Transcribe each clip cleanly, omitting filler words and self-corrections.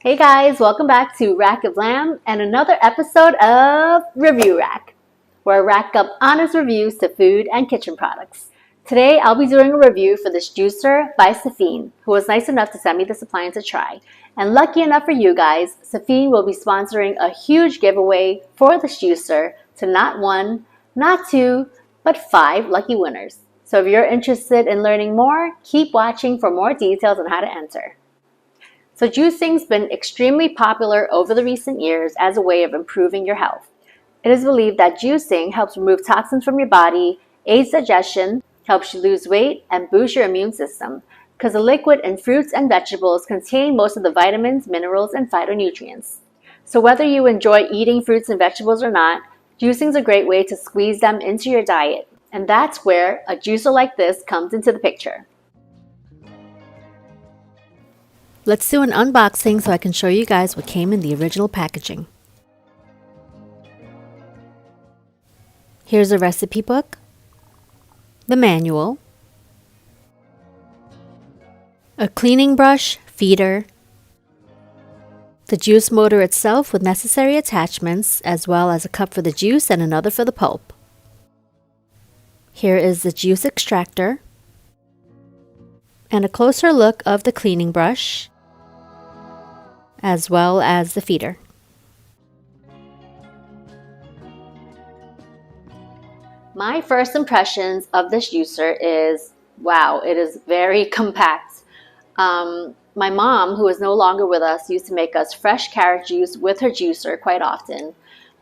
Hey guys, welcome back to Rack of Lamb and another episode of Review Rack, where I rack up honest reviews to food and kitchen products. Today I'll be doing a review for this juicer by SiFENE, who was nice enough to send me this appliance to try. And lucky enough for you guys, SiFENE will be sponsoring a huge giveaway for this juicer to not one, not two, but 5 lucky winners. So if you're interested in learning more, keep watching for more details on how to enter. So juicing's been extremely popular over the recent years as a way of improving your health. It is believed that juicing helps remove toxins from your body, aids digestion, helps you lose weight, and boosts your immune system, because the liquid in fruits and vegetables contain most of the vitamins, minerals, and phytonutrients. So whether you enjoy eating fruits and vegetables or not, juicing is a great way to squeeze them into your diet. And that's where a juicer like this comes into the picture. Let's do an unboxing so I can show you guys what came in the original packaging. Here's a recipe book, the manual, a cleaning brush, feeder, the juice motor itself with necessary attachments, as well as a cup for the juice and another for the pulp. Here is the juice extractor, and a closer look of the cleaning brush, as well as the feeder. My first impressions of this juicer is, wow, it is very compact. My mom, who is no longer with us, used to make us fresh carrot juice with her juicer quite often.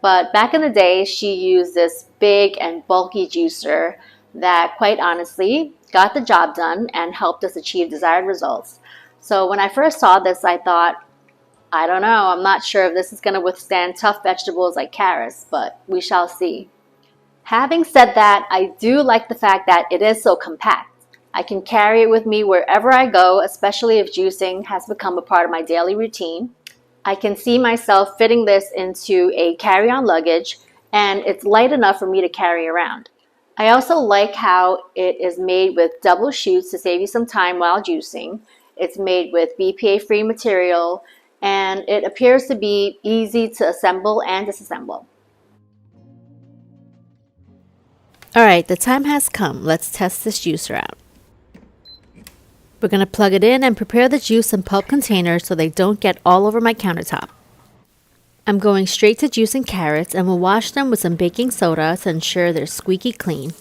But back in the day, she used this big and bulky juicer that, quite honestly, got the job done and helped us achieve desired results. So when I first saw this, I thought, I don't know, I'm not sure if this is going to withstand tough vegetables like carrots, but we shall see. Having said that, I do like the fact that it is so compact. I can carry it with me wherever I go, especially if juicing has become a part of my daily routine. I can see myself fitting this into a carry-on luggage, and it's light enough for me to carry around. I also like how it is made with double chutes to save you some time while juicing. It's made with BPA-free material, and it appears to be easy to assemble and disassemble. Alright, the time has come. Let's test this juicer out. We're going to plug it in and prepare the juice and pulp containers so they don't get all over my countertop. I'm going straight to juicing carrots and will wash them with some baking soda to ensure they're squeaky clean.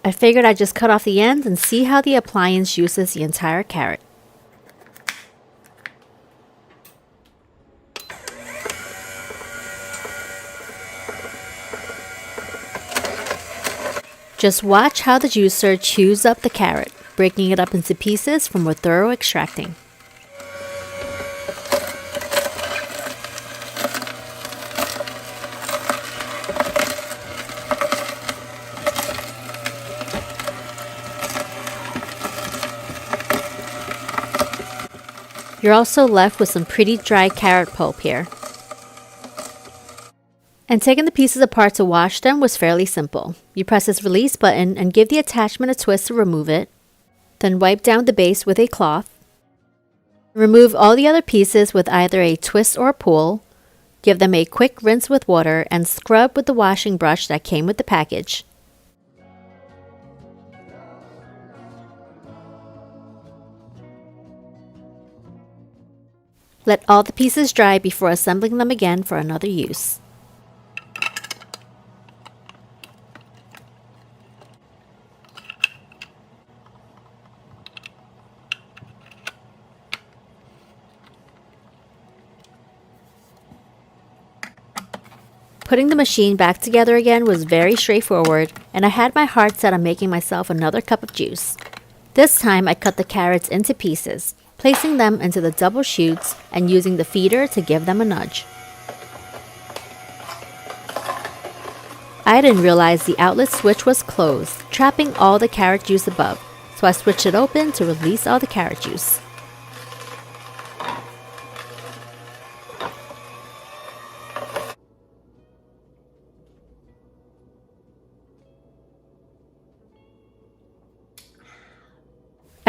I figured I'd just cut off the ends and see how the appliance juices the entire carrot. Just watch how the juicer chews up the carrot, breaking it up into pieces for more thorough extracting. You're also left with some pretty dry carrot pulp here. And taking the pieces apart to wash them was fairly simple. You press this release button and give the attachment a twist to remove it. Then wipe down the base with a cloth. Remove all the other pieces with either a twist or a pull. Give them a quick rinse with water and scrub with the washing brush that came with the package. Let all the pieces dry before assembling them again for another use. Putting the machine back together again was very straightforward, and I had my heart set on making myself another cup of juice. This time I cut the carrots into pieces, placing them into the double chutes and using the feeder to give them a nudge. I didn't realize the outlet switch was closed, trapping all the carrot juice above, so I switched it open to release all the carrot juice.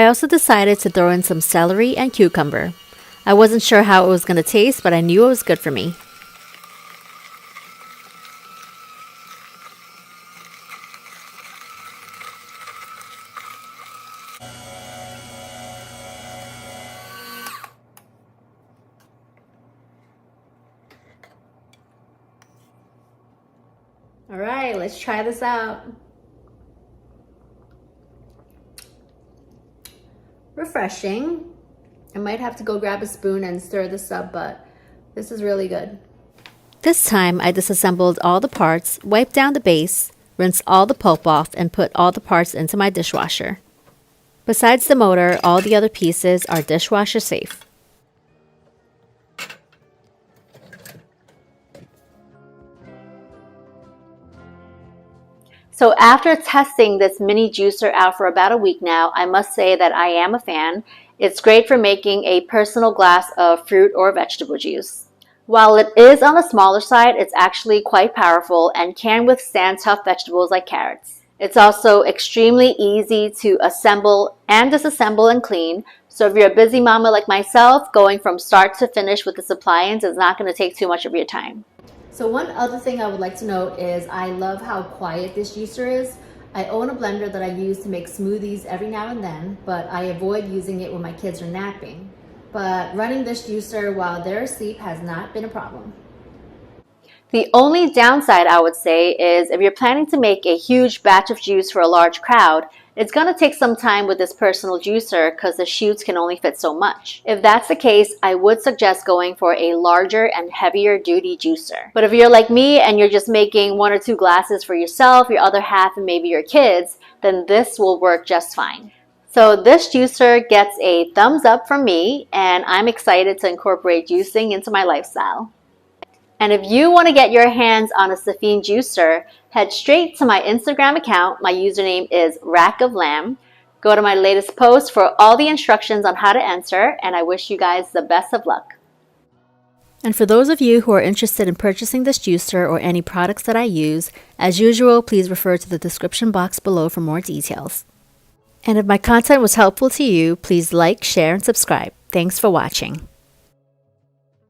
I also decided to throw in some celery and cucumber. I wasn't sure how it was going to taste, but I knew it was good for me. All right, let's try this out. Refreshing. I might have to go grab a spoon and stir this up, but this is really good. This time I disassembled all the parts, wiped down the base, rinsed all the pulp off, and put all the parts into my dishwasher. Besides the motor, all the other pieces are dishwasher safe. So after testing this mini juicer out for about a week now, I must say that I am a fan. It's great for making a personal glass of fruit or vegetable juice. While it is on the smaller side, it's actually quite powerful and can withstand tough vegetables like carrots. It's also extremely easy to assemble and disassemble and clean. So if you're a busy mama like myself, going from start to finish with this appliance is not going to take too much of your time. So one other thing I would like to note is I love how quiet this juicer is. I own a blender that I use to make smoothies every now and then, but I avoid using it when my kids are napping. But running this juicer while they're asleep has not been a problem. The only downside I would say is if you're planning to make a huge batch of juice for a large crowd, it's going to take some time with this personal juicer because the chutes can only fit so much. If that's the case, I would suggest going for a larger and heavier duty juicer. But if you're like me and you're just making 1 or 2 glasses for yourself, your other half and maybe your kids, then this will work just fine. So this juicer gets a thumbs up from me, and I'm excited to incorporate juicing into my lifestyle. And if you want to get your hands on a SiFENE juicer, head straight to my Instagram account. My username is Rack of Lamb. Go to my latest post for all the instructions on how to enter, and I wish you guys the best of luck. And for those of you who are interested in purchasing this juicer or any products that I use, as usual, please refer to the description box below for more details. And if my content was helpful to you, please like, share, and subscribe. Thanks for watching.